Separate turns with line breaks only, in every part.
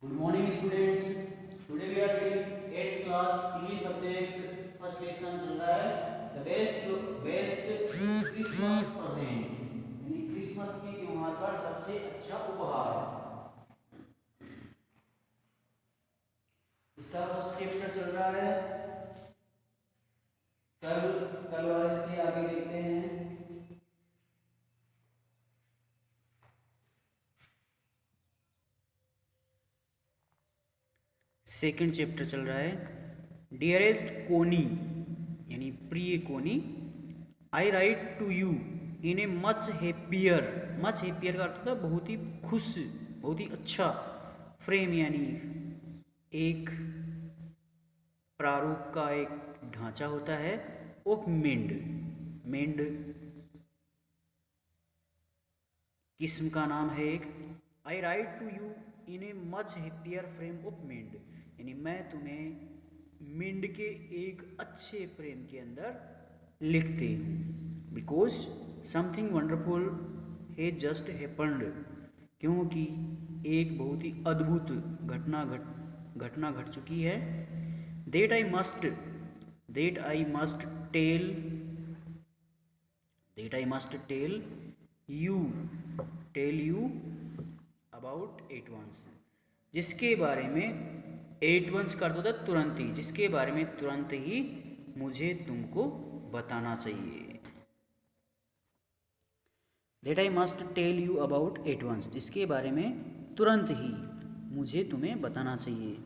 Good morning, students. Today we are studying 8th class English subject. First lesson चल रहा है the best Christmas present, यानी Christmas के त्योहार पर सबसे अच्छा उपहार। इसका फर्स्ट चैप्टर चल रहा है। कल वाले से आगे देखते हैं। सेकंड चैप्टर चल रहा है डियरेस्ट कोनी, यानी प्रिय Connie. I write to you in a much happier. Much happier का अर्थ होता है बहुत ही खुश, बहुत ही अच्छा। फ्रेम यानी एक प्रारूप का एक ढांचा होता है। ऑफ मेंड, मेंड किस्म का नाम है एक। I write to you in a much happier frame of mind, यानी मैं तुम्हें मिंड के एक अच्छे प्रेम के अंदर लिखते हूँ। बिकॉज समथिंग वंडरफुल है जस्ट हैपन्ड, क्योंकि एक बहुत ही अद्भुत घटना घट चुकी है। That I must tell you about at once, जिसके बारे में एट वंस कर दो तुरंत ही, जिसके बारे में तुरंत ही मुझे तुमको बताना चाहिए। That I must tell you about at once, जिसके बारे में तुरंत ही मुझे तुम्हें बताना चाहिए।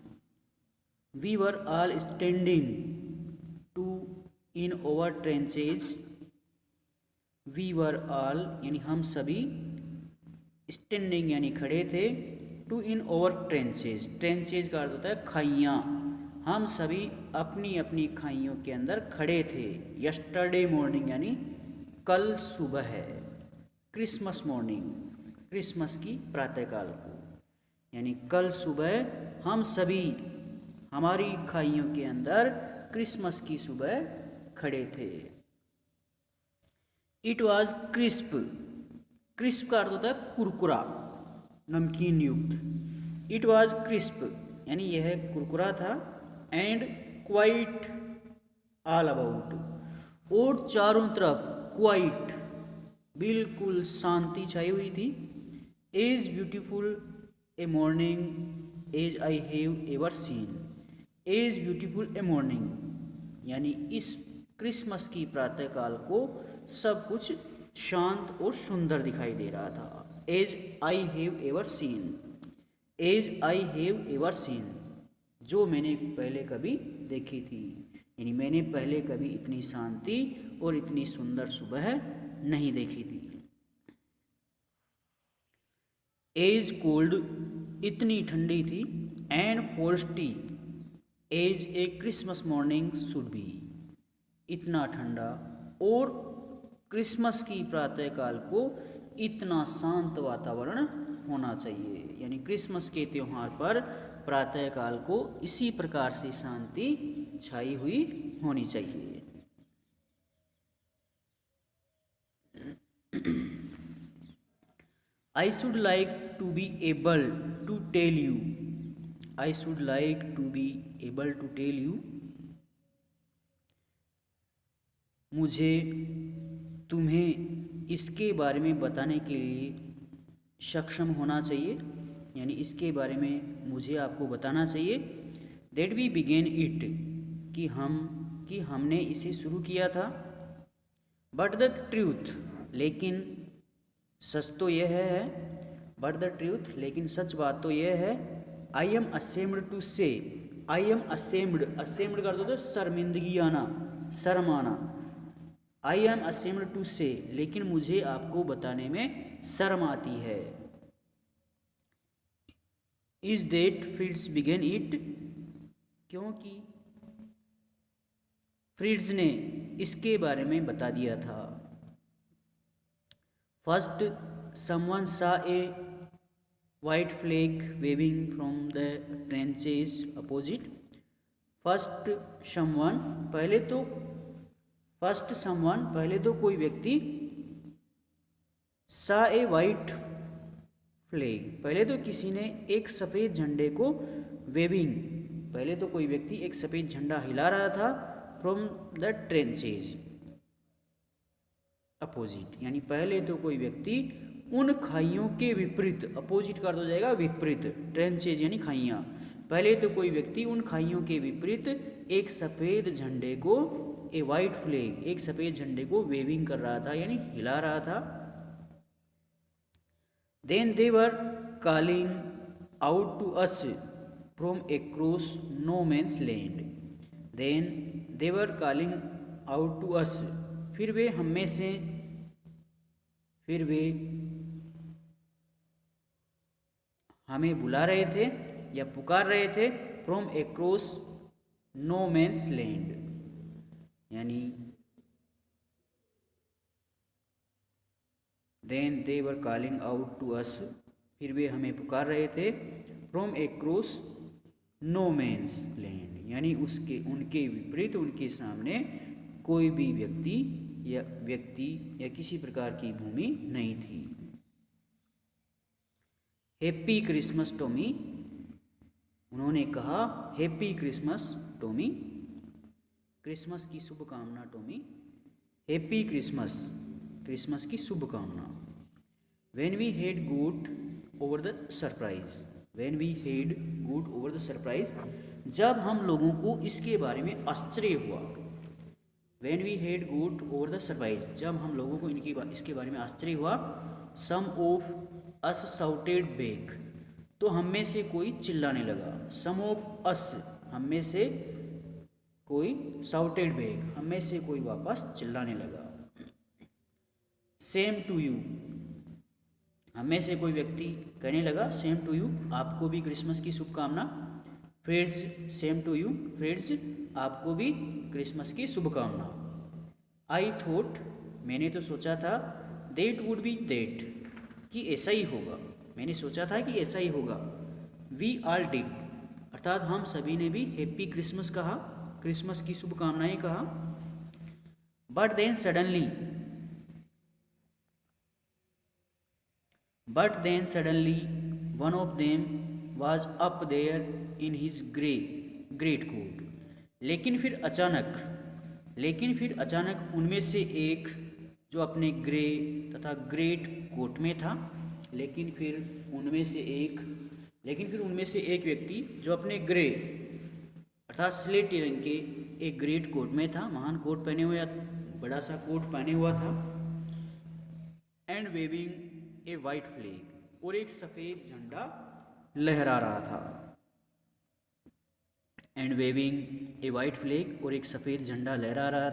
We were all standing to in our trenches. We were all यानी हम सभी, स्टैंडिंग यानी खड़े थे, to in our trenches, trenches का अर्थ होता है खाइयाँ। हम सभी अपनी अपनी खाइयों के अंदर खड़े थे। यस्टरडे मॉर्निंग यानी कल सुबह है। क्रिसमस मॉर्निंग, क्रिसमस की प्रातःकाल को, यानी कल सुबह हम सभी हमारी खाइयों के अंदर क्रिसमस की सुबह खड़े थे। इट वॉज क्रिस्प, क्रिस्प का अर्थ होता है कुरकुरा, नमकीन युक्त। इट वॉज क्रिस्प यानी यह कुरकुरा था। एंड क्वाइट ऑल अबाउट, और चारों तरफ क्वाइट बिल्कुल शांति छाई हुई थी। As beautiful a morning as I have ever seen, as beautiful a morning यानी इस क्रिसमस की प्रातःकाल को सब कुछ शांत और सुंदर दिखाई दे रहा था। As I have ever seen, as I have ever seen, जो मैंने पहले कभी देखी थी, यानी मैंने पहले कभी इतनी शांति और इतनी सुंदर सुबह नहीं देखी थी। एज कोल्ड, इतनी ठंडी थी। And frosty as a Christmas morning should be, इतना ठंडा और क्रिसमस की प्रातःकाल को इतना शांत वातावरण होना चाहिए, यानी क्रिसमस के त्यौहार पर प्रातःकाल को इसी प्रकार से शांति छाई हुई होनी चाहिए। I should like to be able to tell you, I should like to be able to tell you, मुझे तुम्हें इसके बारे में बताने के लिए सक्षम होना चाहिए, यानी इसके बारे में मुझे आपको बताना चाहिए। दैट वी बिगेन इट, कि हमने इसे शुरू किया था। बट द ट्रूथ, लेकिन सच तो यह है। बट द ट्रूथ, लेकिन सच बात तो यह है। आई एम असेम्ड टू से, आई एम असेम्ड, असेम्ड कर दो तो शर्मिंदगी आना, शर्म आना। आई एम असेम्ड टू से, लेकिन मुझे आपको बताने में शर्म आती है। Is that Fritz began it, क्योंकि फ्रिट्ज ने इसके बारे में बता दिया था। First someone saw a white flag waving from the trenches opposite. First someone, पहले तो कोई व्यक्ति सा ए वाइट फ्लैग, पहले तो किसी ने एक सफ़ेद झंडे को वेविंग, पहले तो कोई व्यक्ति एक सफ़ेद झंडा हिला रहा था फ्रॉम द ट्रेंचेज अपोजिट, यानी पहले तो कोई व्यक्ति उन खाइयों के विपरीत, अपोजिट का अर्थ हो जाएगा विपरीत, ट्रेंचेज यानी खाइयाँ, पहले तो कोई व्यक्ति उन खाइयों के विपरीत एक सफ़ेद झंडे को, ए वाइट फ्लैग, एक सफ़ेद झंडे को वेविंग कर रहा था यानी हिला रहा था। Then they were calling out to us from across no man's land, then they were calling out to us, फिर वे हम में से, फिर वे हमें बुला रहे थे या पुकार रहे थे from across no man's land, यानी then they were calling out to us, फिर वे हमें पुकार रहे थे from across no man's land, यानी उसके, उनके विपरीत, उनके सामने कोई भी व्यक्ति या किसी प्रकार की भूमि नहीं थी। हैप्पी क्रिसमस टॉमी, उन्होंने कहा हैप्पी क्रिसमस टॉमी, क्रिसमस की शुभकामना टॉमी, हैप्पी क्रिसमस, क्रिसमस की शुभकामना। When we had got over the surprise, when we had got over the surprise, जब हम लोगों को इसके बारे में आश्चर्य हुआ, when we had got over the surprise, जब हम लोगों को इसके बारे में आश्चर्य हुआ, some of us shouted back, तो हम में से कोई चिल्लाने लगा, सम ऑफ अस, हम में से कोई, साउटेड बैक, हम में से कोई वापस चिल्लाने लगा। सेम टू यू, हम में से कोई व्यक्ति कहने लगा सेम टू यू, आपको भी क्रिसमस की शुभकामना। Friends, same to you, friends, आपको भी क्रिसमस की शुभकामना। आई थॉट, मैंने तो सोचा था, दैट वुड बी दैट, कि ऐसा ही होगा, मैंने सोचा था कि ऐसा ही होगा। वी ऑल डिड, अर्थात हम सभी ने भी हैप्पी क्रिसमस कहा, क्रिसमस की शुभकामनाएं कहा। But then suddenly one of them was up there in his greatcoat, लेकिन फिर अचानक उनमें से एक, जो अपने ग्रे तथा ग्रेट कोट में था, लेकिन फिर उनमें से एक व्यक्ति जो अपने ग्रे अर्थात स्लेटी रंग के एक ग्रेट कोट में था, महान कोट पहने हुए, बड़ा सा कोट पहने हुआ था, and waving a white flag, और एक सफ़ेद झंडा लहरा रहा था, and waving a white flag, और एक सफ़ेद झंडा लहरा रहा था।